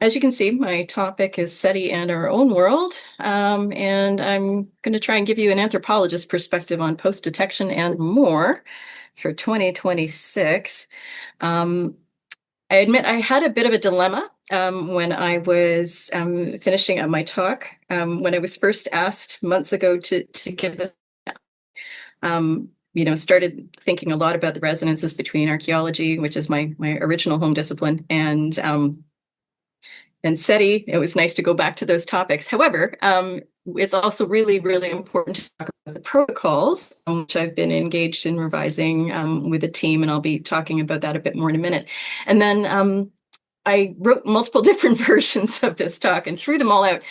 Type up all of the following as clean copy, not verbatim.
As you can see, my topic is SETI and our own world, and I'm going to try and give you an anthropologist perspective on post-detection and more for 2026. I admit I had a bit of a dilemma when I was finishing up my talk. When I was first asked months ago to give this, started thinking a lot about the resonances between archaeology, which is my original home discipline, and SETI. It was nice to go back to those topics. However, it's also really, really important to talk about the protocols, which I've been engaged in revising with a team, and I'll be talking about that a bit more in a minute. And then I wrote multiple different versions of this talk and threw them all out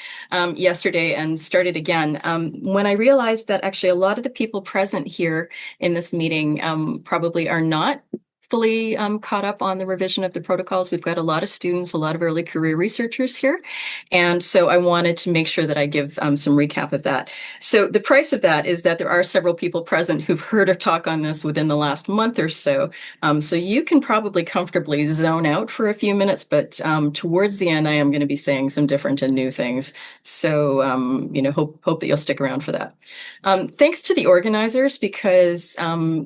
yesterday and started again. When I realized that actually a lot of the people present here in this meeting probably are not fully caught up on the revision of the protocols. We've got a lot of students, a lot of early career researchers here. And so I wanted to make sure that I give some recap of that. So the price of that is that there are several people present who've heard a talk on this within the last month or so. So you can probably comfortably zone out for a few minutes, but towards the end, I am going to be saying some different and new things. So, hope that you'll stick around for that. Thanks to the organizers, because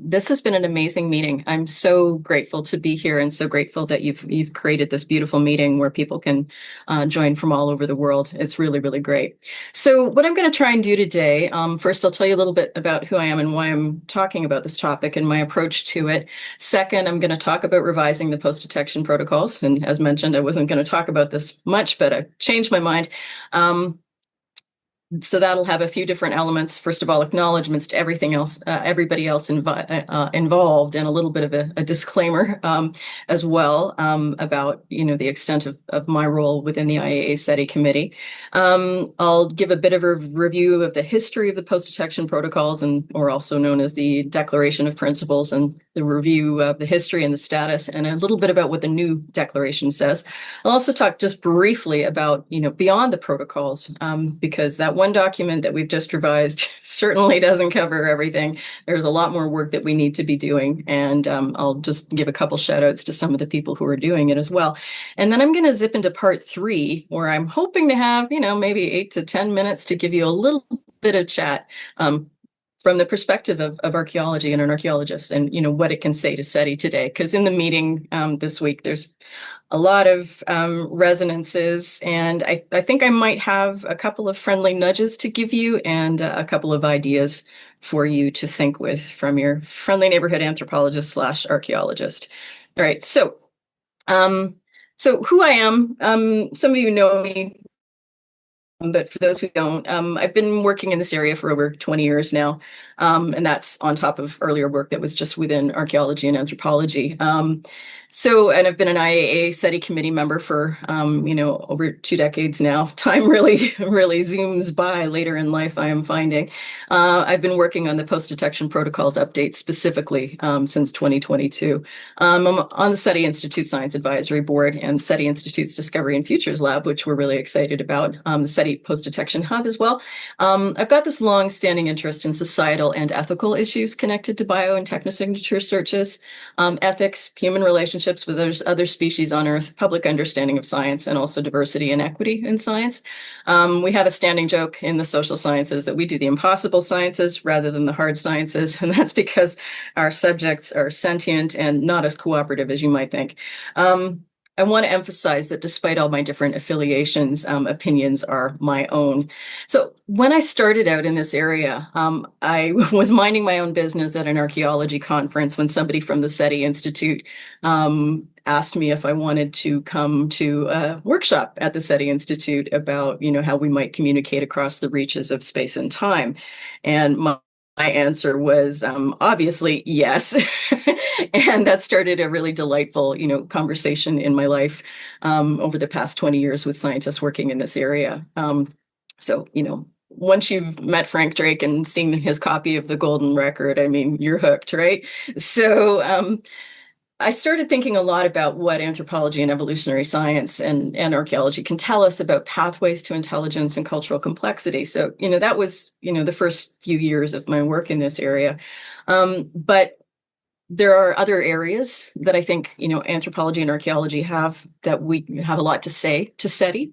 this has been an amazing meeting. I'm so grateful to be here and so grateful that you've created this beautiful meeting where people can join from all over the world. It's really, really great. So what I'm going to try and do today, first, I'll tell you a little bit about who I am and why I'm talking about this topic and my approach to it. Second, I'm going to talk about revising the post-detection protocols. And as mentioned, I wasn't going to talk about this much, but I changed my mind. So that'll have a few different elements. First of all, acknowledgments to everything else, everybody else involved, and a little bit of a disclaimer as well about the extent of my role within the IAA SETI committee. I'll give a bit of a review of the history of the post-detection protocols, or also known as the Declaration of Principles, and the review of the history and the status, and a little bit about what the new declaration says. I'll also talk just briefly about beyond the protocols, because that one document that we've just revised certainly doesn't cover everything. There's a lot more work that we need to be doing, and I'll just give a couple shout outs to some of the people who are doing it as well. And then I'm going to zip into part 3, where I'm hoping to have maybe 8 to 10 minutes to give you a little bit of chat from the perspective of archaeology and an archaeologist, and what it can say to SETI today. Because in the meeting this week, there's a lot of resonances, and I think I might have a couple of friendly nudges to give you, and a couple of ideas for you to think with from your friendly neighborhood anthropologist / archaeologist. All right, so who I am, some of you know me, but for those who don't, I've been working in this area for over 20 years now, and that's on top of earlier work that was just within archaeology and anthropology. And I've been an IAA SETI committee member for, over 2 decades now. Time really, really zooms by later in life, I am finding. I've been working on the post-detection protocols update specifically since 2022. I'm on the SETI Institute Science Advisory Board and SETI Institute's Discovery and Futures Lab, which we're really excited about, the SETI Post-Detection Hub as well. I've got this long-standing interest in societal and ethical issues connected to bio and technosignature searches, ethics, human relationships with other species on Earth, public understanding of science, and also diversity and equity in science. We have a standing joke in the social sciences that we do the impossible sciences rather than the hard sciences, and that's because our subjects are sentient and not as cooperative as you might think. I want to emphasize that despite all my different affiliations, opinions are my own. So when I started out in this area, I was minding my own business at an archaeology conference when somebody from the SETI Institute asked me if I wanted to come to a workshop at the SETI Institute about, how we might communicate across the reaches of space and time. And my answer was obviously yes. And that started a really delightful, conversation in my life over the past 20 years with scientists working in this area. Once you've met Frank Drake and seen his copy of the Golden Record, I mean, you're hooked, right? So I started thinking a lot about what anthropology and evolutionary science and archaeology can tell us about pathways to intelligence and cultural complexity. So, that was, the first few years of my work in this area. But there are other areas that I think, anthropology and archaeology have that we have a lot to say to SETI.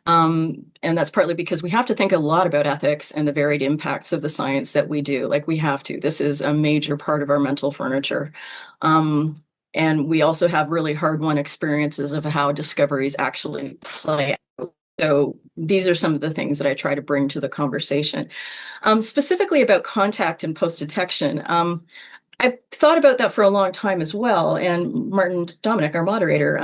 And that's partly because we have to think a lot about ethics and the varied impacts of the science that we do. Like we have to. This is a major part of our mental furniture. And we also have really hard-won experiences of how discoveries actually play out. So these are some of the things that I try to bring to the conversation. Specifically about contact and post-detection. I've thought about that for a long time as well. And Martin Dominic, our moderator,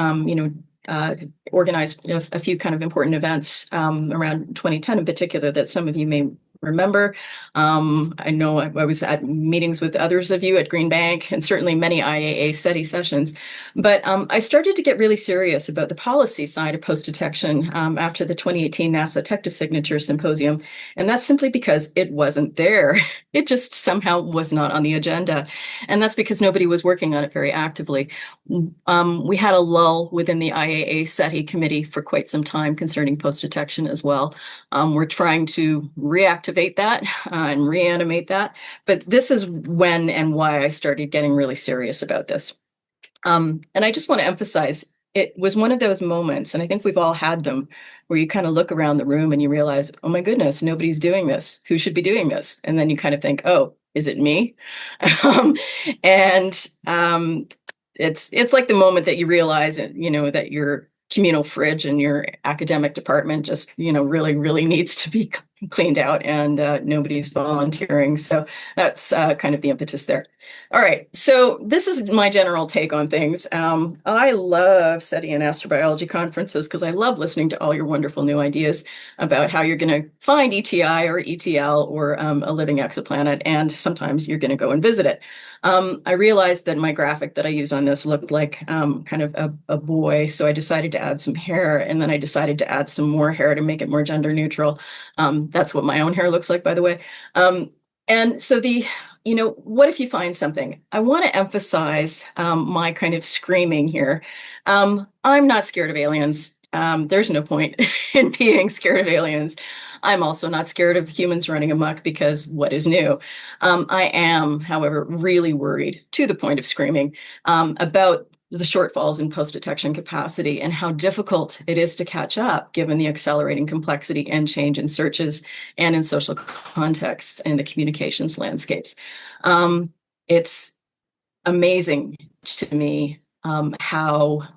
organized a few kind of important events around 2010 in particular that some of you may remember. I know I was at meetings with others of you at Green Bank and certainly many IAA SETI sessions. But I started to get really serious about the policy side of post-detection after the 2018 NASA Technosignatures Symposium. And that's simply because it wasn't there. It just somehow was not on the agenda. And that's because nobody was working on it very actively. We had a lull within the IAA SETI committee for quite some time concerning post-detection as well. We're trying to reactivate that and reanimate that. But this is when and why I started getting really serious about this. And I just want to emphasize, it was one of those moments, and I think we've all had them, where you kind of look around the room and you realize, oh my goodness, nobody's doing this. Who should be doing this? And then you kind of think, oh, is it me? and it's like the moment that you realize, that your communal fridge in your academic department just, really, really needs to be cleaned out, and nobody's volunteering. So that's kind of the impetus there. All right. So this is my general take on things. I love SETI and astrobiology conferences because I love listening to all your wonderful new ideas about how you're going to find ETI or ETL or a living exoplanet, and sometimes you're going to go and visit it. I realized that my graphic that I use on this looked like kind of a boy, so I decided to add some hair, and then I decided to add some more hair to make it more gender neutral. That's what my own hair looks like, by the way. And so what if you find something? I want to emphasize my kind of screaming here. I'm not scared of aliens. There's no point in being scared of aliens. I'm also not scared of humans running amok because what is new? I am, however, really worried to the point of screaming about the shortfalls in post-detection capacity and how difficult it is to catch up given the accelerating complexity and change in searches and in social contexts and the communications landscapes. It's amazing to me how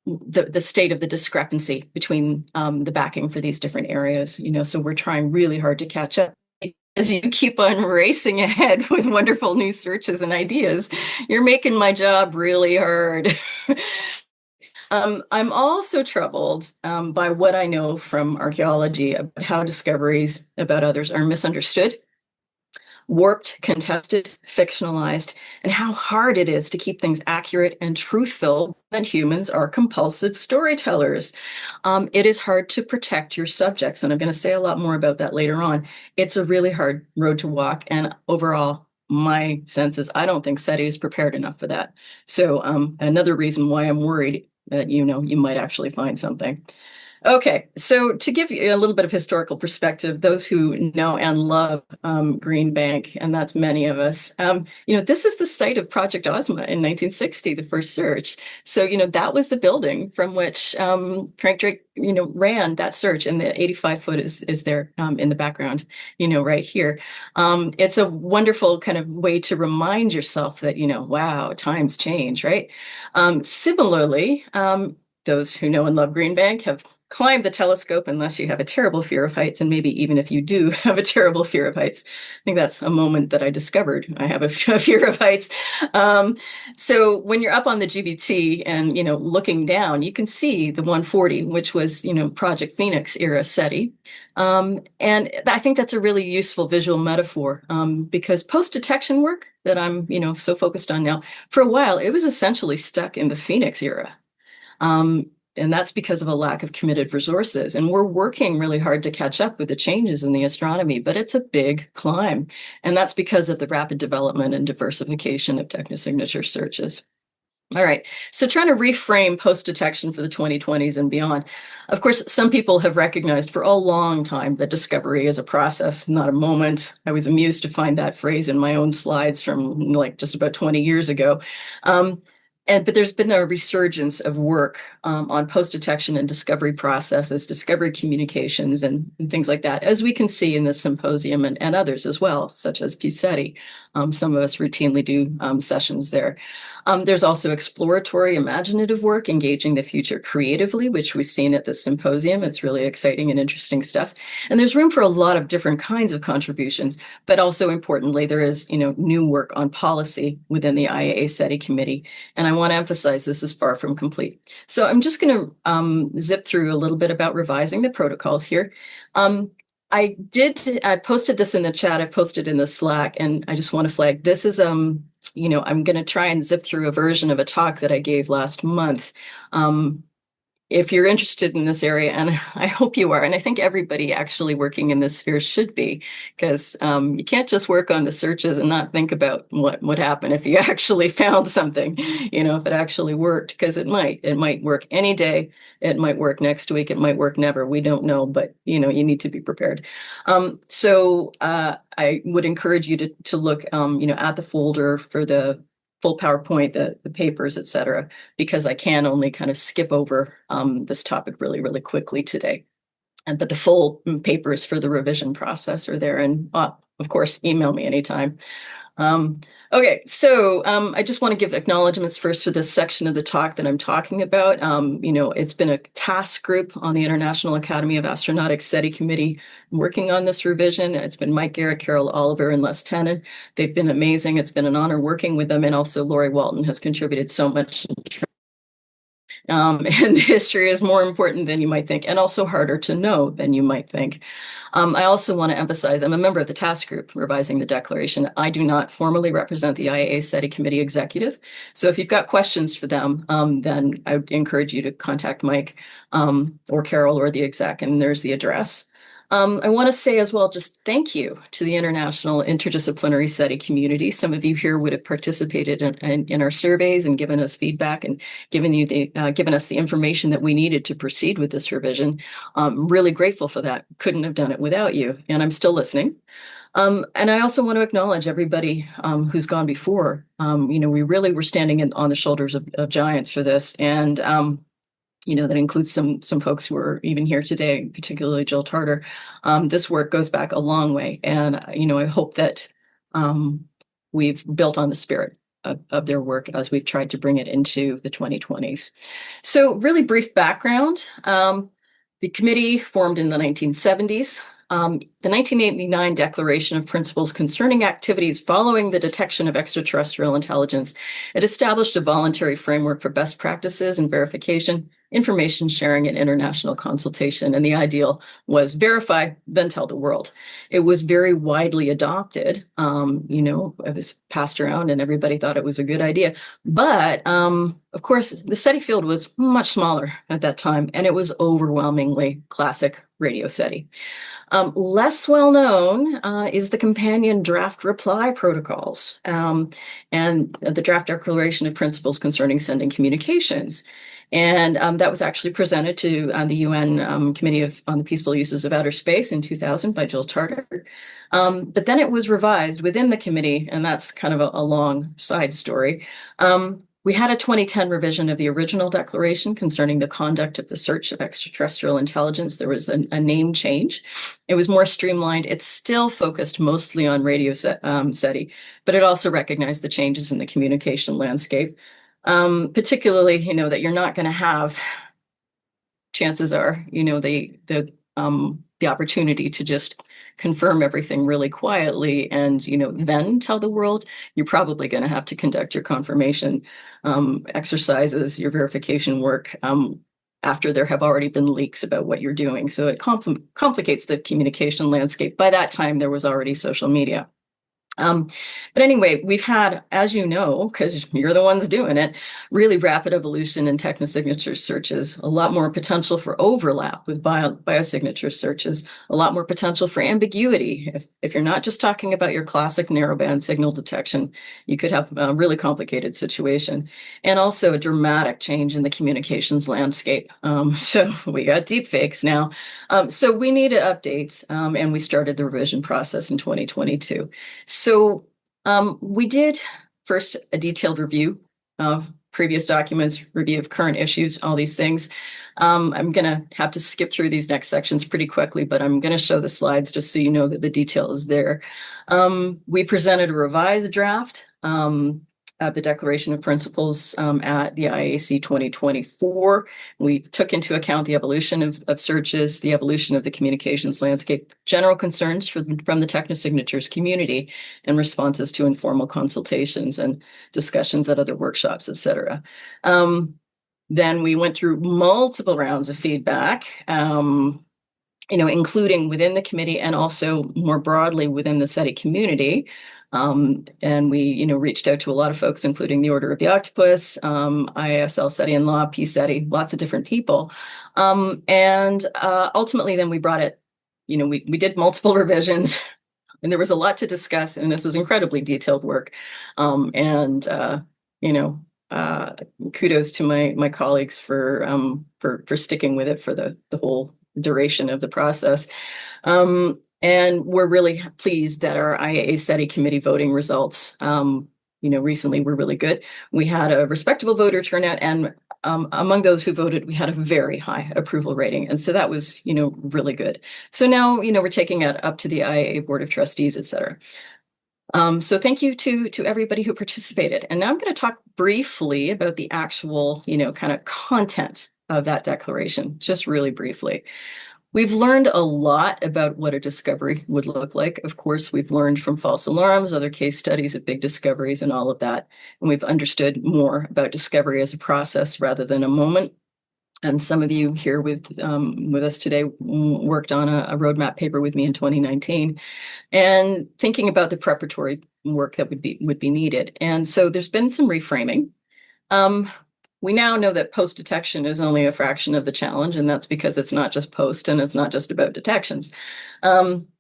the state of the discrepancy between the backing for these different areas, so we're trying really hard to catch up. As you keep on racing ahead with wonderful new searches and ideas, you're making my job really hard. I'm also troubled by what I know from archaeology about how discoveries about others are misunderstood, warped, contested, fictionalized, and how hard it is to keep things accurate and truthful when humans are compulsive storytellers. It is hard to protect your subjects, and I'm going to say a lot more about that later on. It's a really hard road to walk, and overall, my sense is I don't think SETI is prepared enough for that. So another reason why I'm worried that, you might actually find something. Okay, so to give you a little bit of historical perspective, those who know and love Green Bank, and that's many of us, this is the site of Project Ozma in 1960, the first search. So, that was the building from which Frank Drake, ran that search, and the 85-foot is there in the background, right here. It's a wonderful kind of way to remind yourself that, wow, times change, right? Similarly, those who know and love Green Bank have climbed the telescope unless you have a terrible fear of heights, and maybe even if you do have a terrible fear of heights. I think that's a moment that I discovered I have a fear of heights. So when you're up on the GBT and, looking down, you can see the 140, which was, Project Phoenix era SETI. And I think that's a really useful visual metaphor because post-detection work that I'm, so focused on now, for a while, it was essentially stuck in the Phoenix era. And that's because of a lack of committed resources. And we're working really hard to catch up with the changes in the astronomy, but it's a big climb. And that's because of the rapid development and diversification of technosignature searches. All right. So trying to reframe post-detection for the 2020s and beyond. Of course, some people have recognized for a long time that discovery is a process, not a moment. I was amused to find that phrase in my own slides from like just about 20 years ago. But there's been a resurgence of work on post-detection and discovery processes, discovery communications, and things like that, as we can see in this symposium and others as well, such as SETI. Some of us routinely do sessions there. There's also exploratory, imaginative work, engaging the future creatively, which we've seen at the symposium. It's really exciting and interesting stuff. And there's room for a lot of different kinds of contributions, but also importantly, there is, new work on policy within the IAA-SETI committee. And I want to emphasize this is far from complete. So I'm just going to zip through a little bit about revising the protocols here. I posted this in the chat, I posted in the Slack, and I just want to flag, this is, I'm going to try and zip through a version of a talk that I gave last month. If you're interested in this area, and I hope you are, and I think everybody actually working in this sphere should be, because you can't just work on the searches and not think about what would happen if you actually found something, if it actually worked, because it might work any day, it might work next week, it might work never, we don't know, but you need to be prepared. So I would encourage you to look, at the folder for the full PowerPoint, the papers, et cetera, because I can only kind of skip over this topic really, really quickly today. But the full papers for the revision process are there. And of course, email me anytime. Okay, so I just want to give acknowledgements first for this section of the talk that I'm talking about. It's been a task group on the International Academy of Astronautics SETI committee working on this revision. It's been Mike Garrett, Carol Oliver, and Les Tennant. They've been amazing. It's been an honor working with them. And also Lori Walton has contributed so much. And the history is more important than you might think, and also harder to know than you might think. I also want to emphasize, I'm a member of the task group revising the declaration. I do not formally represent the IAA-SETI committee executive. So if you've got questions for them, then I would encourage you to contact Mike or Carol or the exec, and there's the address. I want to say as well, just thank you to the international interdisciplinary SETI community. Some of you here would have participated in our surveys and given us feedback and given us the information that we needed to proceed with this revision. Really grateful for that. Couldn't have done it without you, and I'm still listening. And I also want to acknowledge everybody who's gone before. We really were standing on the shoulders of giants for this, and that includes some folks who are even here today, particularly Jill Tarter. This work goes back a long way, and I hope that we've built on the spirit of their work as we've tried to bring it into the 2020s. So really brief background. The committee formed in the 1970s. The 1989 Declaration of Principles Concerning Activities Following the Detection of Extraterrestrial Intelligence, it established a voluntary framework for best practices and verification, information sharing, and international consultation. And the ideal was verify, then tell the world. It was very widely adopted. It was passed around and everybody thought it was a good idea. But of course, the SETI field was much smaller at that time, and it was overwhelmingly classic radio SETI. Less well known is the companion draft reply protocols and the draft declaration of principles concerning sending communications. And that was actually presented to the UN Committee on the Peaceful Uses of Outer Space in 2000 by Jill Tarter. But then it was revised within the committee, and that's kind of a long side story. We had a 2010 revision of the original declaration concerning the conduct of the search of extraterrestrial intelligence. There was a name change. It was more streamlined. It still focused mostly on radio SETI, but it also recognized the changes in the communication landscape, particularly, that you're not going to have, chances are, the opportunity to just confirm everything really quietly and, then tell the world. You're probably going to have to conduct your confirmation exercises, your verification work after there have already been leaks about what you're doing. So it complicates the communication landscape. By that time, there was already social media. But anyway, we've had, as you know, because you're the ones doing it, really rapid evolution in technosignature searches, a lot more potential for overlap with biosignature searches, a lot more potential for ambiguity. If you're not just talking about your classic narrowband signal detection, you could have a really complicated situation. And also a dramatic change in the communications landscape. So we got deepfakes now. So we needed updates, and we started the revision process in 2022. So we did first a detailed review of previous documents, review of current issues, all these things. I'm going to have to skip through these next sections pretty quickly, but I'm going to show the slides just so you know that the detail is there. We presented a revised draft of the Declaration of Principles at the IAC 2024. We took into account the evolution of searches, the evolution of the communications landscape, general concerns from the Technosignatures community, and responses to informal consultations and discussions at other workshops, et cetera. Then we went through multiple rounds of feedback, including within the committee and also more broadly within the SETI community. And we, reached out to a lot of folks, including the Order of the Octopus, IASL SETI and Law, PSETI, lots of different people. And ultimately, then we brought it, we did multiple revisions, and there was a lot to discuss, and this was incredibly detailed work. Kudos to my colleagues for sticking with it for the whole duration of the process. And we're really pleased that our IAA SETI committee voting results, recently were really good. We had a respectable voter turnout, and among those who voted, we had a very high approval rating. And so that was, really good. So now, we're taking it up to the IAA Board of Trustees, et cetera. So thank you to everybody who participated. And now I'm going to talk briefly about the actual, kind of content of that declaration, just really briefly. We've learned a lot about what a discovery would look like. Of course, we've learned from false alarms, other case studies of big discoveries and all of that. And we've understood more about discovery as a process rather than a moment. And some of you here with us today worked on a roadmap paper with me in 2019 and thinking about the preparatory work that would be needed. And so there's been some reframing. We now know that post-detection is only a fraction of the challenge, and that's because it's not just post and it's not just about detections.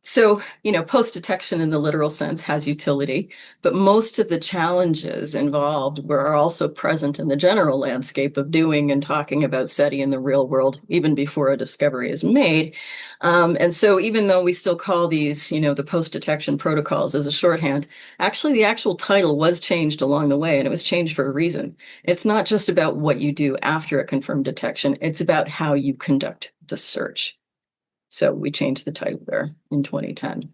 So, post-detection in the literal sense has utility, but most of the challenges involved are also present in the general landscape of doing and talking about SETI in the real world, even before a discovery is made. And so even though we still call these, the post-detection protocols as a shorthand, actually the actual title was changed along the way, and it was changed for a reason. It's not just about what you do after a confirmed detection, it's about how you conduct the search. So we changed the title there in 2010.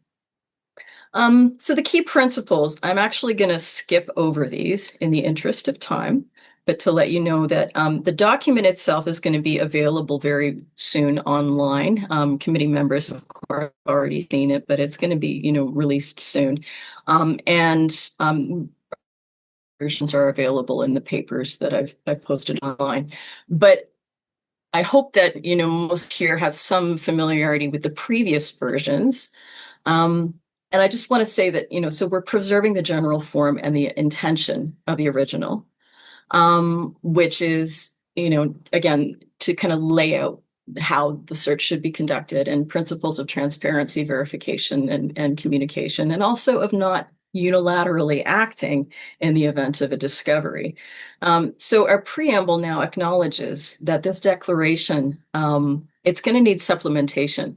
So the key principles, I'm actually going to skip over these in the interest of time, but to let you know that the document itself is going to be available very soon online. Committee members have already seen it, but it's going to be, released soon. Versions are available in the papers that I've posted online. But I hope that, most here have some familiarity with the previous versions. And I just want to say that, so we're preserving the general form and the intention of the original, which is, again, to kind of lay out how the search should be conducted and principles of transparency, verification, and communication, and also of not unilaterally acting in the event of a discovery. So our preamble now acknowledges that this declaration, it's going to need supplementation.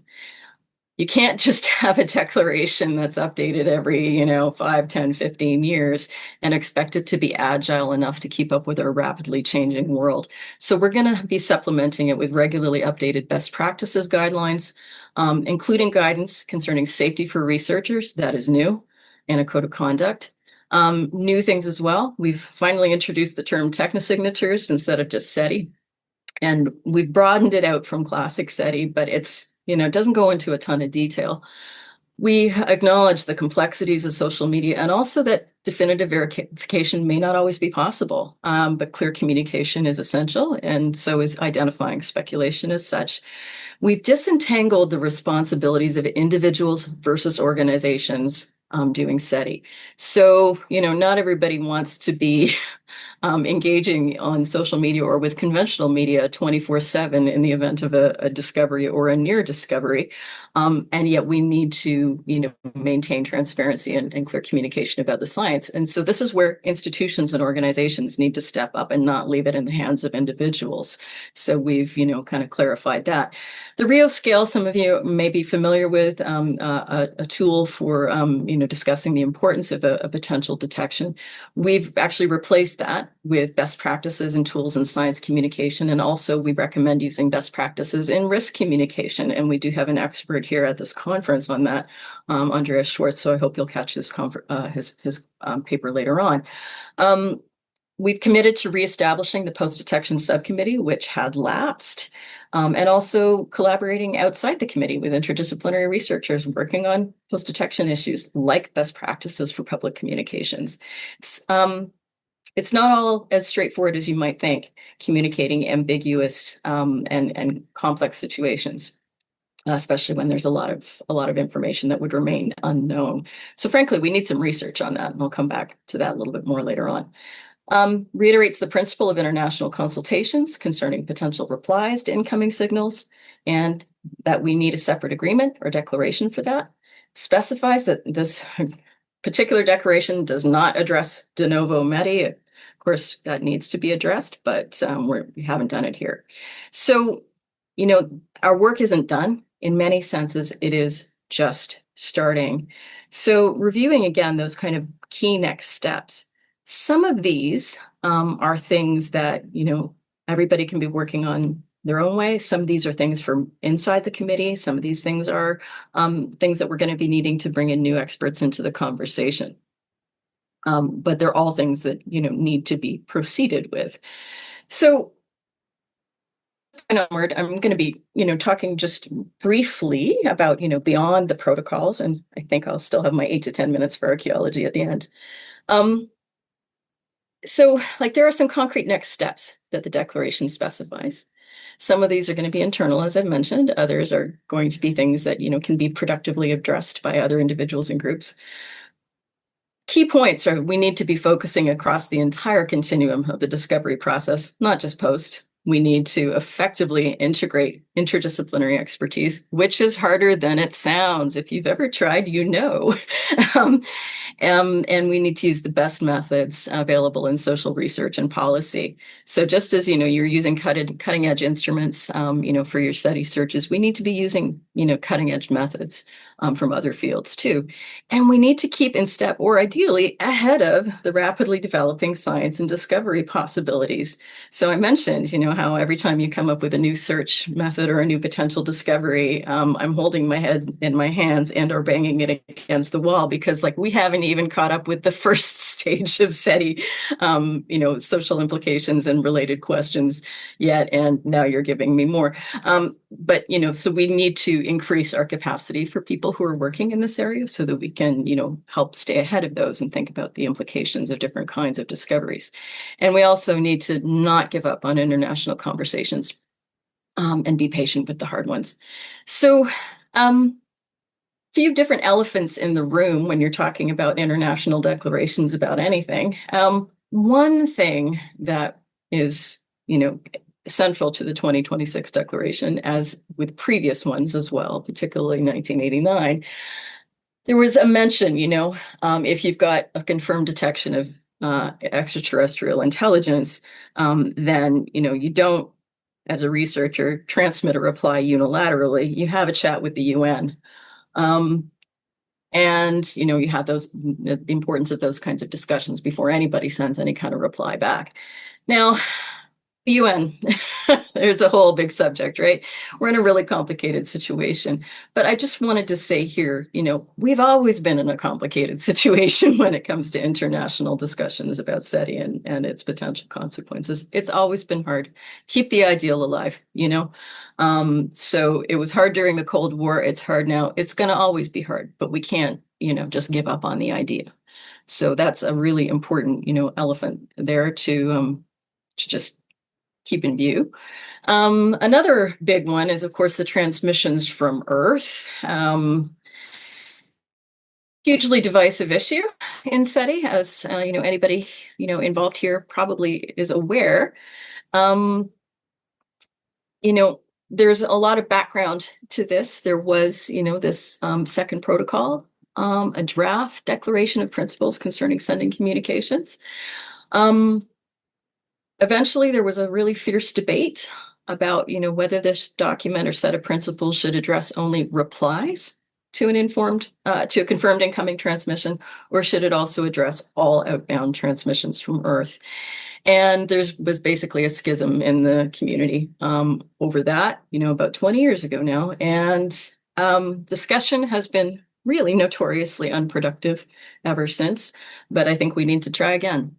You can't just have a declaration that's updated every, 5, 10, 15 years and expect it to be agile enough to keep up with our rapidly changing world. So we're going to be supplementing it with regularly updated best practices guidelines, including guidance concerning safety for researchers, that is new, and a code of conduct. New things as well. We've finally introduced the term technosignatures instead of just SETI. And we've broadened it out from classic SETI, but it doesn't go into a ton of detail. We acknowledge the complexities of social media and also that definitive verification may not always be possible, but clear communication is essential, and so is identifying speculation as such. We've disentangled the responsibilities of individuals versus organizations doing SETI. So, not everybody wants to be engaging on social media or with conventional media 24/7 in the event of a discovery or a near discovery. And yet we need to, maintain transparency and clear communication about the science. And so this is where institutions and organizations need to step up and not leave it in the hands of individuals. So we've, kind of clarified that. The Rio scale, some of you may be familiar with, a tool for, discussing the importance of a potential detection. We've actually replaced that with best practices and tools in science communication. And also we recommend using best practices in risk communication. And we do have an expert here at this conference on that, Andreas Schwartz. So I hope you'll catch his paper later on. We've committed to reestablishing the post-detection subcommittee, which had lapsed, and also collaborating outside the committee with interdisciplinary researchers working on post-detection issues like best practices for public communications. It's not all as straightforward as you might think, communicating ambiguous and complex situations, especially when there's a lot of information that would remain unknown. So frankly, we need some research on that, and we'll come back to that a little bit more later on. Reiterates the principle of international consultations concerning potential replies to incoming signals, and that we need a separate agreement or declaration for that. Specifies that this particular declaration does not address de novo METI. Of course, that needs to be addressed, but we haven't done it here. So, our work isn't done. In many senses, it is just starting. So reviewing again those kind of key next steps. Some of these are things that, everybody can be working on their own way. Some of these are things from inside the committee. Some of these things are things that we're going to be needing to bring in new experts into the conversation. But they're all things that, need to be proceeded with. So onward, I'm going to be, talking just briefly about, beyond the protocols. And I think I'll still have my 8 to 10 minutes for archaeology at the end. So there are some concrete next steps that the declaration specifies. Some of these are going to be internal, as I've mentioned. Others are going to be things that, can be productively addressed by other individuals and groups. Key points are we need to be focusing across the entire continuum of the discovery process, not just post. We need to effectively integrate interdisciplinary expertise, which is harder than it sounds. If you've ever tried, and we need to use the best methods available in social research and policy. So just as, you're using cutting edge instruments, for your SETI searches, we need to be using, cutting edge methods from other fields too. And we need to keep in step, or ideally ahead of, the rapidly developing science and discovery possibilities. So I mentioned, how every time you come up with a new search method or a new potential discovery, I'm holding my head in my hands and or banging it against the wall, because we haven't even caught up with the first stage of SETI, social implications and related questions yet. And now you're giving me more. But, so we need to increase our capacity for people who are working in this area so that we can, help stay ahead of those and think about the implications of different kinds of discoveries. And we also need to not give up on international conversations and be patient with the hard ones. So, few different elephants in the room when you're talking about international declarations about anything. One thing that is, central to the 2026 declaration, as with previous ones as well, particularly 1989, there was a mention, if you've got a confirmed detection of extraterrestrial intelligence, then, you don't, as a researcher, transmit a reply unilaterally. You have a chat with the UN. And, you have the importance of those kinds of discussions before anybody sends any kind of reply back. Now, the UN, there's a whole big subject, right? We're in a really complicated situation. But I just wanted to say here, we've always been in a complicated situation when it comes to international discussions about SETI and its potential consequences. It's always been hard. Keep the ideal alive, So it was hard during the Cold War. It's hard now. It's going to always be hard, but we can't, just give up on the idea. So that's a really important, elephant there to just keep in view. Another big one is, of course, the transmissions from Earth. Hugely divisive issue in SETI, as anybody involved here probably is aware. Um, you know, there's a lot of background to this. There was, this second protocol, a draft declaration of principles concerning sending communications. Eventually, there was a really fierce debate about, whether this document or set of principles should address only replies to to a confirmed incoming transmission, or should it also address all outbound transmissions from Earth? And there was basically a schism in the community over that, about 20 years ago now. And discussion has been really notoriously unproductive ever since. But I think we need to try again.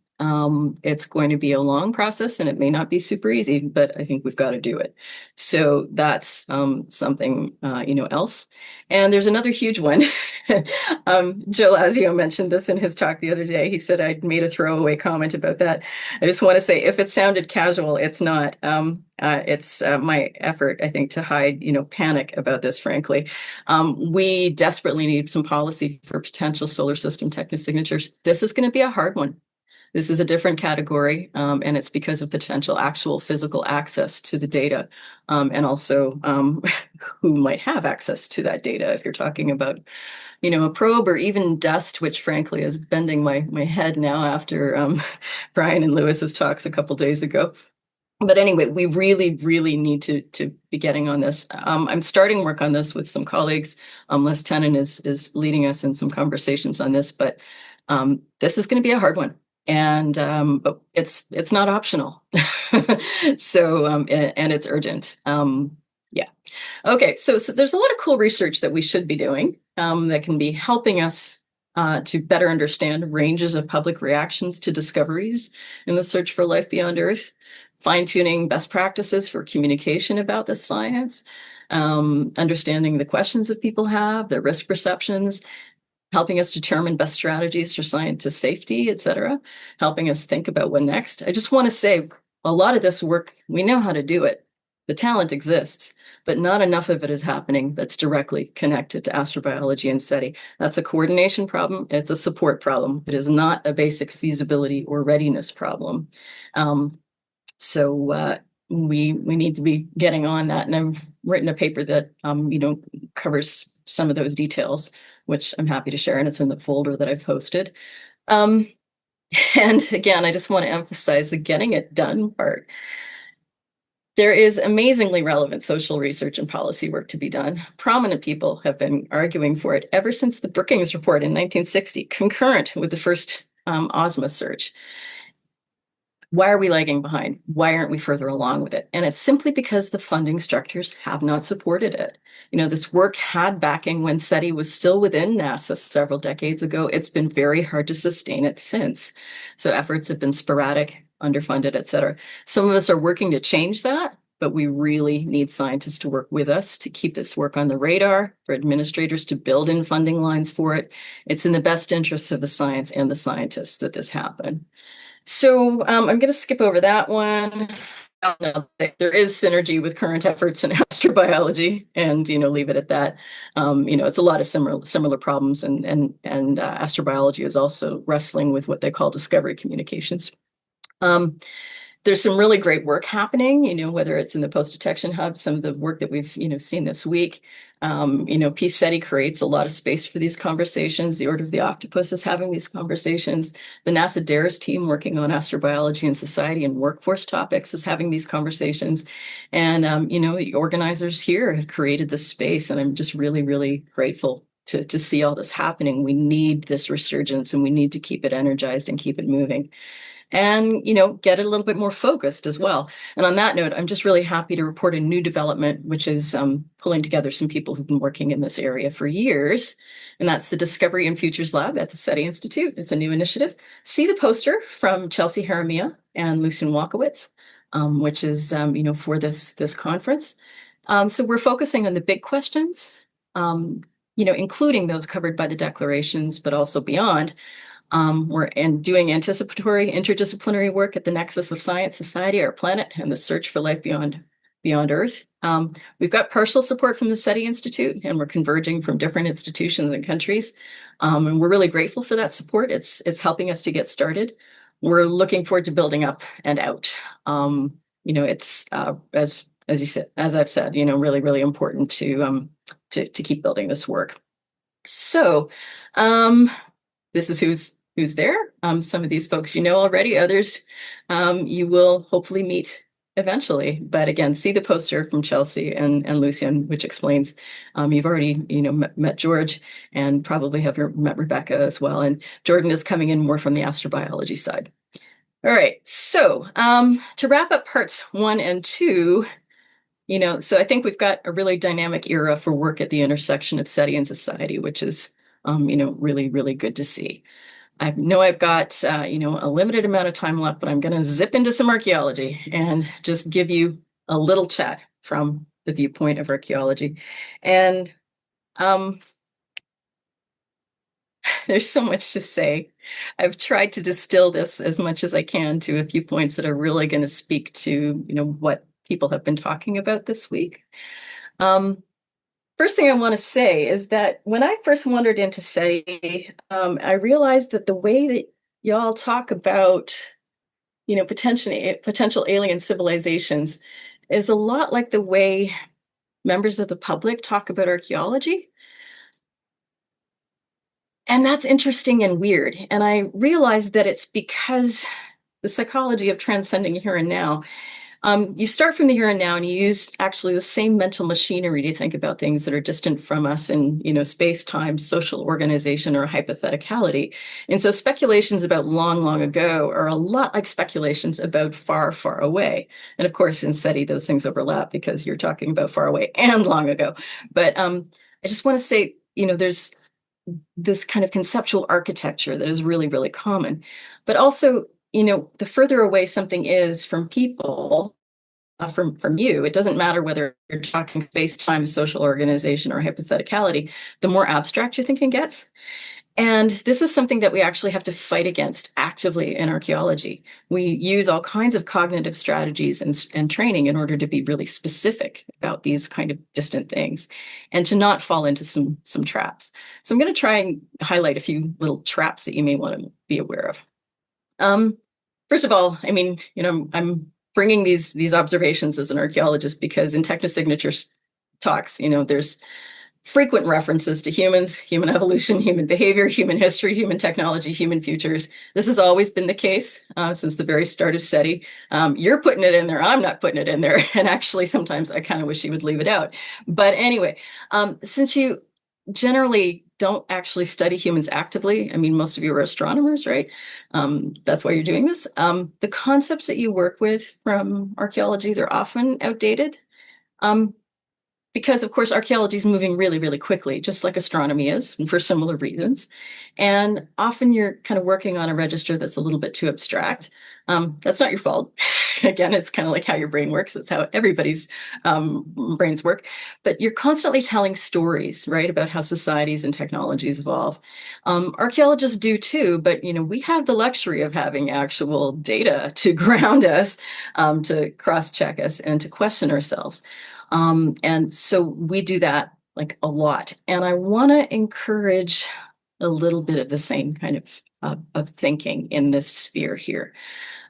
It's going to be a long process and it may not be super easy, but I think we've got to do it. So that's something, else. And there's another huge one. Joe Lazio mentioned this in his talk the other day. He said I'd made a throwaway comment about that. I just want to say, if it sounded casual, it's not. It's my effort, I think, to hide, panic about this, frankly. We desperately need some policy for potential solar system technosignatures. This is going to be a hard one. This is a different category, and it's because of potential actual physical access to the data, and also who might have access to that data. If you're talking about, a probe or even dust, which frankly is bending my head now after Brian and Lewis's talks a couple days ago. But anyway, we really, really need to be getting on this. I'm starting work on this with some colleagues. Les Tenen is leading us in some conversations on this, but this is going to be a hard one. And but it's not optional. So and it's urgent. Yeah. Okay, so there's a lot of cool research that we should be doing that can be helping us to better understand ranges of public reactions to discoveries in the search for life beyond Earth, fine-tuning best practices for communication about this science, understanding the questions that people have, their risk perceptions, helping us determine best strategies for scientist safety, et cetera, helping us think about what next. I just want to say a lot of this work, we know how to do it. The talent exists, but not enough of it is happening that's directly connected to astrobiology and SETI. That's a coordination problem. It's a support problem. It is not a basic feasibility or readiness problem. So we need to be getting on that. And I've written a paper that covers some of those details, which I'm happy to share, and it's in the folder that I've posted. And again, I just want to emphasize the getting it done part. There is amazingly relevant social research and policy work to be done. Prominent people have been arguing for it ever since the Brookings report in 1960, concurrent with the first OSMA search. Why are we lagging behind? Why aren't we further along with it? And it's simply because the funding structures have not supported it. This work had backing when SETI was still within NASA several decades ago. It's been very hard to sustain it since. So efforts have been sporadic, underfunded, et cetera. Some of us are working to change that, but we really need scientists to work with us to keep this work on the radar, for administrators to build in funding lines for it. It's in the best interests of the science and the scientists that this happen. So I'm going to skip over that one. There is synergy with current efforts in astrobiology, and leave it at that. It's a lot of similar problems, and astrobiology is also wrestling with what they call discovery communications. There's some really great work happening, whether it's in the post-detection hub, some of the work that we've, seen this week. PSETI creates a lot of space for these conversations. The Order of the Octopus is having these conversations. The NASA DARES team working on astrobiology and society and workforce topics is having these conversations. And, the organizers here have created this space, and I'm just really, really grateful to see all this happening. We need this resurgence, and we need to keep it energized and keep it moving. And, get it a little bit more focused as well. And on that note, I'm just really happy to report a new development, which is pulling together some people who've been working in this area for years. And that's the Discovery and Futures Lab at the SETI Institute. It's a new initiative. See the poster from Chelsea Haramia and Lucian Walkowitz, which is, for this conference. So we're focusing on the big questions, including those covered by the declarations, but also beyond. We're doing anticipatory interdisciplinary work at the nexus of science, society, our planet, and the search for life beyond beyond Earth. We've got partial support from the SETI Institute, and we're converging from different institutions and countries. And we're really grateful for that support. It's helping us to get started. We're looking forward to building up and out. It's as you said, as I've said, really, really important to keep building this work. So, this is who's there. Some of these folks already, others you will hopefully meet eventually. But again, see the poster from Chelsea and Lucian, which explains you've already met George and probably have met Rebecca as well. And Jordan is coming in more from the astrobiology side. All right, so to wrap up parts 1 and 2, so I think we've got a really dynamic era for work at the intersection of SETI and society, which is really, really good to see. I know I've got, a limited amount of time left, but I'm going to zip into some archaeology and just give you a little chat from the viewpoint of archaeology. And there's so much to say. I've tried to distill this as much as I can to a few points that are really going to speak to, what people have been talking about this week. First thing I want to say is that when I first wandered into SETI, I realized that the way that y'all talk about, potential alien civilizations is a lot like the way members of the public talk about archaeology. And that's interesting and weird. And I realized that it's because the psychology of transcending here and now, you start from the here and now, and you use actually the same mental machinery to think about things that are distant from us in, space, time, social organization, or hypotheticality. And so speculations about long, long ago are a lot like speculations about far, far away. And of course, in SETI, those things overlap because you're talking about far away and long ago. But I just want to say, there's this kind of conceptual architecture that is really, really common. But also, the further away something is from people, from you, it doesn't matter whether you're talking space, time, social organization, or hypotheticality, the more abstract your thinking gets. And this is something that we actually have to fight against actively in archaeology. We use all kinds of cognitive strategies and training in order to be really specific about these kind of distant things and to not fall into some traps. So I'm going to try and highlight a few little traps that you may want to be aware of. First of all, I'm bringing these observations as an archaeologist because in Technosignatures talks, there's frequent references to humans, human evolution, human behavior, human history, human technology, human futures. This has always been the case since the very start of SETI. You're putting it in there, I'm not putting it in there. And actually, sometimes I kind of wish you would leave it out. But anyway, since you generally don't actually study humans actively, most of you are astronomers, right? That's why you're doing this. The concepts that you work with from archaeology, they're often outdated. Because, of course, archaeology is moving really, really quickly, just like astronomy is, and for similar reasons. And often you're kind of working on a register that's a little bit too abstract. That's not your fault. Again, it's kind of like how your brain works. That's how everybody's brains work. But you're constantly telling stories, right, about how societies and technologies evolve. Archaeologists do too, but, we have the luxury of having actual data to ground us, to cross-check us, and to question ourselves. And so we do that like a lot. And I want to encourage a little bit of the same kind of thinking in this sphere here.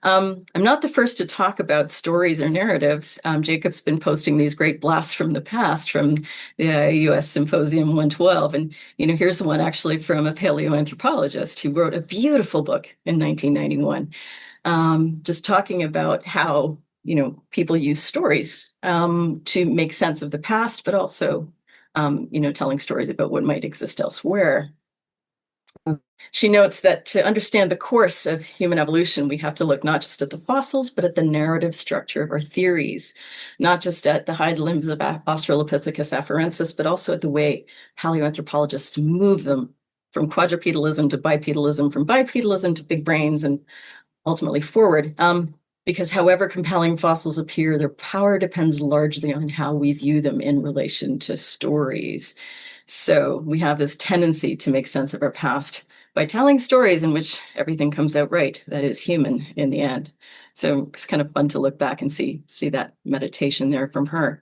I'm not the first to talk about stories or narratives. Jacob's been posting these great blasts from the past from the IAUS Symposium 112. And, here's one actually from a paleoanthropologist who wrote a beautiful book in 1991, just talking about how people use stories to make sense of the past, but also, telling stories about what might exist elsewhere. She notes that to understand the course of human evolution, we have to look not just at the fossils, but at the narrative structure of our theories, not just at the hind limbs of Australopithecus afarensis, but also at the way paleoanthropologists move them from quadrupedalism to bipedalism, from bipedalism to big brains, and ultimately forward. Because however compelling fossils appear, their power depends largely on how we view them in relation to stories. So we have this tendency to make sense of our past by telling stories in which everything comes out right, that is human in the end. So it's kind of fun to look back and see that meditation there from her.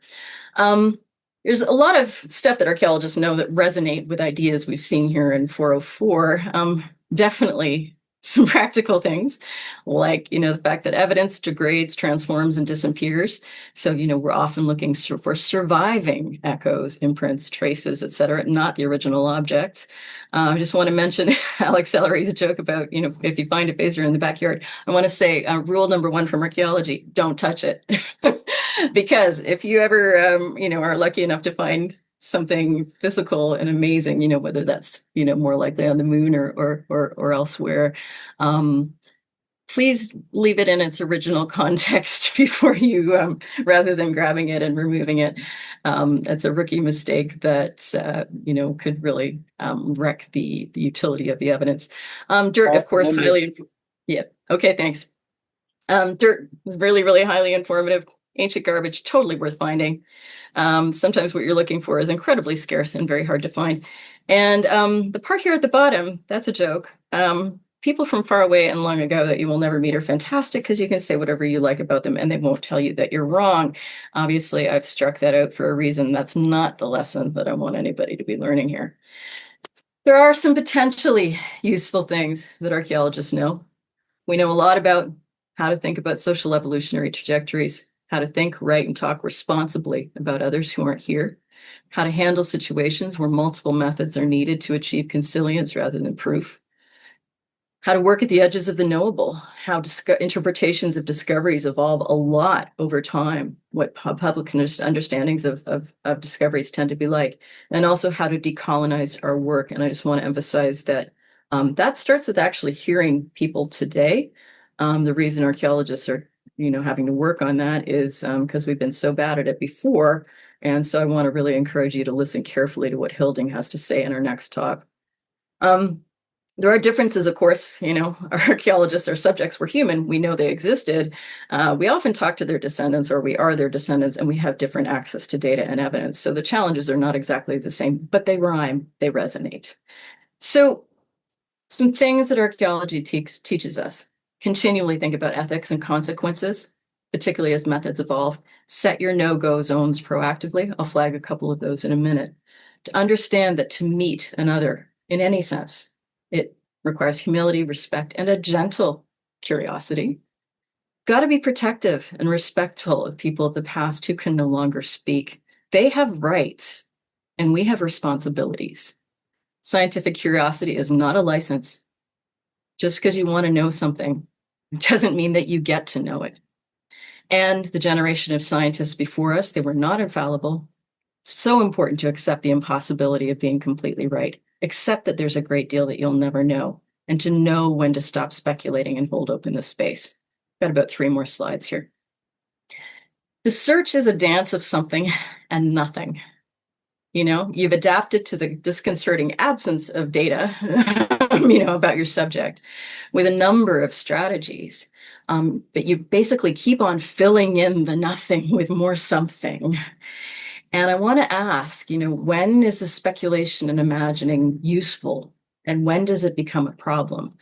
There's a lot of stuff that archaeologists know that resonate with ideas we've seen here in 404. Definitely some practical things, like, the fact that evidence degrades, transforms, and disappears. So, we're often looking for surviving echoes, imprints, traces, etc., not the original objects. I just want to mention Alex Ellery's joke about, if you find a phaser in the backyard, I want to say rule number 1 from archaeology: don't touch it. Because if you ever, are lucky enough to find something physical and amazing, whether that's, more likely on the moon or elsewhere, please leave it in its original context before you, rather than grabbing it and removing it. It's a rookie mistake that, could really wreck the utility of the evidence. Dirt, of course, highly, yeah, okay, thanks. Dirt is really, really highly informative. Ancient garbage, totally worth finding. Sometimes what you're looking for is incredibly scarce and very hard to find. And the part here at the bottom, that's a joke. People from far away and long ago that you will never meet are fantastic because you can say whatever you like about them and they won't tell you that you're wrong. Obviously, I've struck that out for a reason. That's not the lesson that I want anybody to be learning here. There are some potentially useful things that archaeologists know. We know a lot about how to think about social evolutionary trajectories, how to think, write, and talk responsibly about others who aren't here, how to handle situations where multiple methods are needed to achieve consilience rather than proof, how to work at the edges of the knowable, how interpretations of discoveries evolve a lot over time, what public understandings of discoveries tend to be like, and also how to decolonize our work. And I just want to emphasize that that starts with actually hearing people today. The reason archaeologists are, having to work on that is because we've been so bad at it before. And so I want to really encourage you to listen carefully to what Hilding has to say in our next talk. There are differences, of course. Our archaeologists, our subjects were human. We know they existed. We often talk to their descendants, or we are their descendants, and we have different access to data and evidence. So the challenges are not exactly the same, but they rhyme, they resonate. So some things that archaeology teaches us: continually think about ethics and consequences, particularly as methods evolve. Set your no-go zones proactively. I'll flag a couple of those in a minute. To understand that to meet another in any sense, it requires humility, respect, and a gentle curiosity. Got to be protective and respectful of people of the past who can no longer speak. They have rights, and we have responsibilities. Scientific curiosity is not a license. Just because you want to know something doesn't mean that you get to know it. And the generation of scientists before us, they were not infallible. It's so important to accept the impossibility of being completely right. Accept that there's a great deal that you'll never know, and to know when to stop speculating and hold open the space. Got about 3 more slides here. The search is a dance of something and nothing. You've adapted to the disconcerting absence of data, about your subject with a number of strategies. But you basically keep on filling in the nothing with more something. And I want to ask, when is the speculation and imagining useful, and when does it become a problem?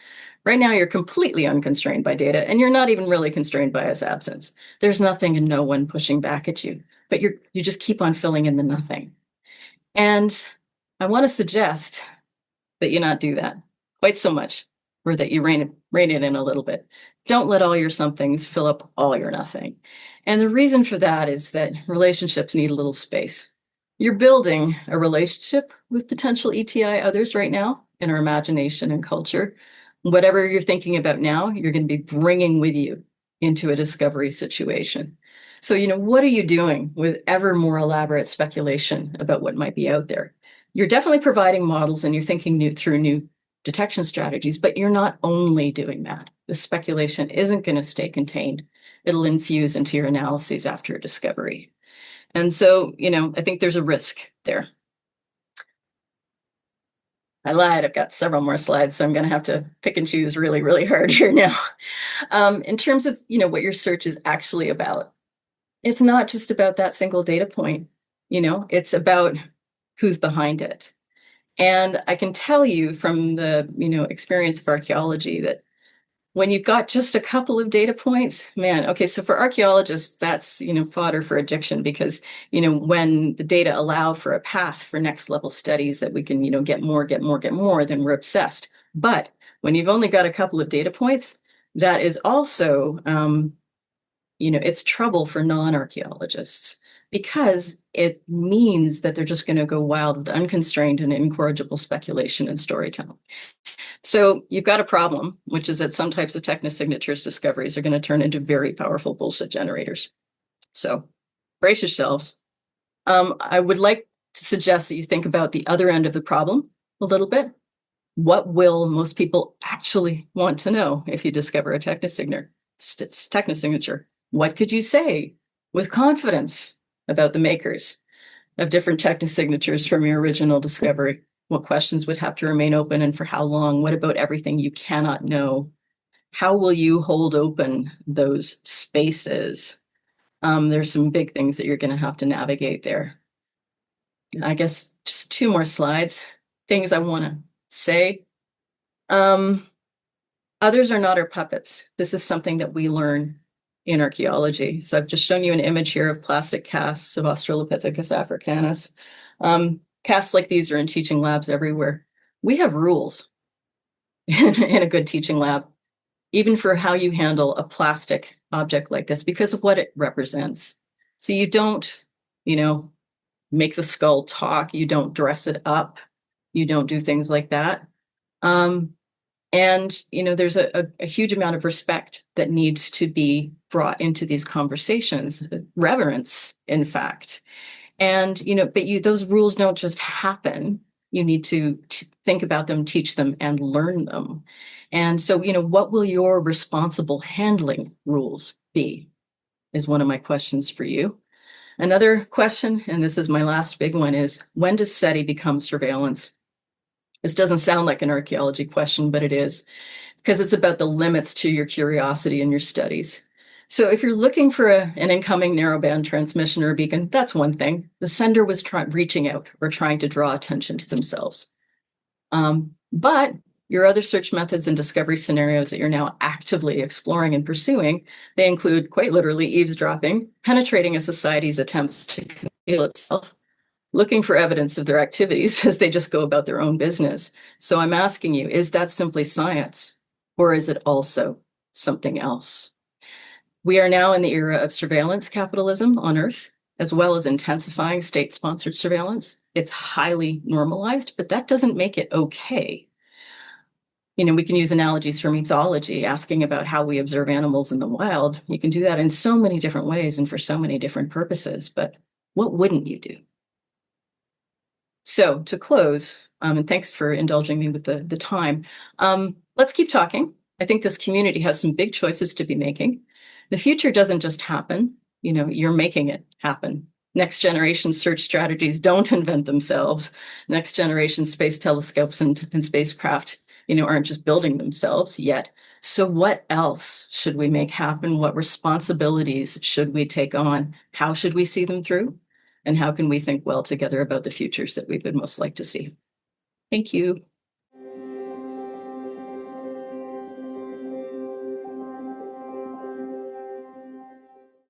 Right now, you're completely unconstrained by data, and you're not even really constrained by its absence. There's nothing and no one pushing back at you, but you just keep on filling in the nothing. And I want to suggest that you not do that quite so much, or that you rein it in a little bit. Don't let all your somethings fill up all your nothing. And the reason for that is that relationships need a little space. You're building a relationship with potential ETI others right now in our imagination and culture. Whatever you're thinking about now, you're going to be bringing with you into a discovery situation. So, what are you doing with ever more elaborate speculation about what might be out there? You're definitely providing models and you're thinking through new detection strategies, but you're not only doing that. The speculation isn't going to stay contained. It'll infuse into your analyses after a discovery. And so, I think there's a risk there. I lied. I've got several more slides, so I'm going to have to pick and choose really, really hard here now. In terms of, what your search is actually about, it's not just about that single data point. It's about who's behind it. And I can tell you from the, experience of archaeology that when you've got just a couple of data points, man, okay, so for archaeologists, that's, fodder for addiction because, when the data allow for a path for next level studies that we can, get more, then we're obsessed. But when you've only got a couple of data points, that is also, it's trouble for non-archaeologists because it means that they're just going to go wild with unconstrained and incorrigible speculation and storytelling. So you've got a problem, which is that some types of technosignatures discoveries are going to turn into very powerful bullshit generators. So brace yourselves. I would like to suggest that you think about the other end of the problem a little bit. What will most people actually want to know if you discover a technosignature? What could you say with confidence about the makers of different technosignatures from your original discovery? What questions would have to remain open and for how long? What about everything you cannot know? How will you hold open those spaces? There's some big things that you're going to have to navigate there. I guess just 2 more slides. Things I want to say. Others are not our puppets. This is something that we learn in archaeology. So I've just shown you an image here of plastic casts of Australopithecus africanus. Casts like these are in teaching labs everywhere. We have rules in a good teaching lab, even for how you handle a plastic object like this because of what it represents. So you don't, make the skull talk. You don't dress it up. You don't do things like that. And, there's a huge amount of respect that needs to be brought into these conversations, reverence, in fact. And, but those rules don't just happen. You need to think about them, teach them, and learn them. And so, what will your responsible handling rules be? Is one of my questions for you. Another question, and this is my last big one, is when does SETI become surveillance? This doesn't sound like an archaeology question, but it is, because it's about the limits to your curiosity and your studies. So if you're looking for an incoming narrowband transmission or a beacon, that's one thing. The sender was reaching out or trying to draw attention to themselves. But your other search methods and discovery scenarios that you're now actively exploring and pursuing, they include quite literally eavesdropping, penetrating a society's attempts to conceal itself, looking for evidence of their activities as they just go about their own business. So I'm asking you, is that simply science, or is it also something else? We are now in the era of surveillance capitalism on Earth, as well as intensifying state-sponsored surveillance. It's highly normalized, but that doesn't make it okay. We can use analogies from ethology, asking about how we observe animals in the wild. You can do that in so many different ways and for so many different purposes, but what wouldn't you do? So to close, and thanks for indulging me with the time, let's keep talking. I think this community has some big choices to be making. The future doesn't just happen, you're making it happen. Next generation search strategies don't invent themselves. Next generation space telescopes and spacecraft, aren't just building themselves yet. So what else should we make happen? What responsibilities should we take on? How should we see them through? And how can we think well together about the futures that we would most like to see? Thank you.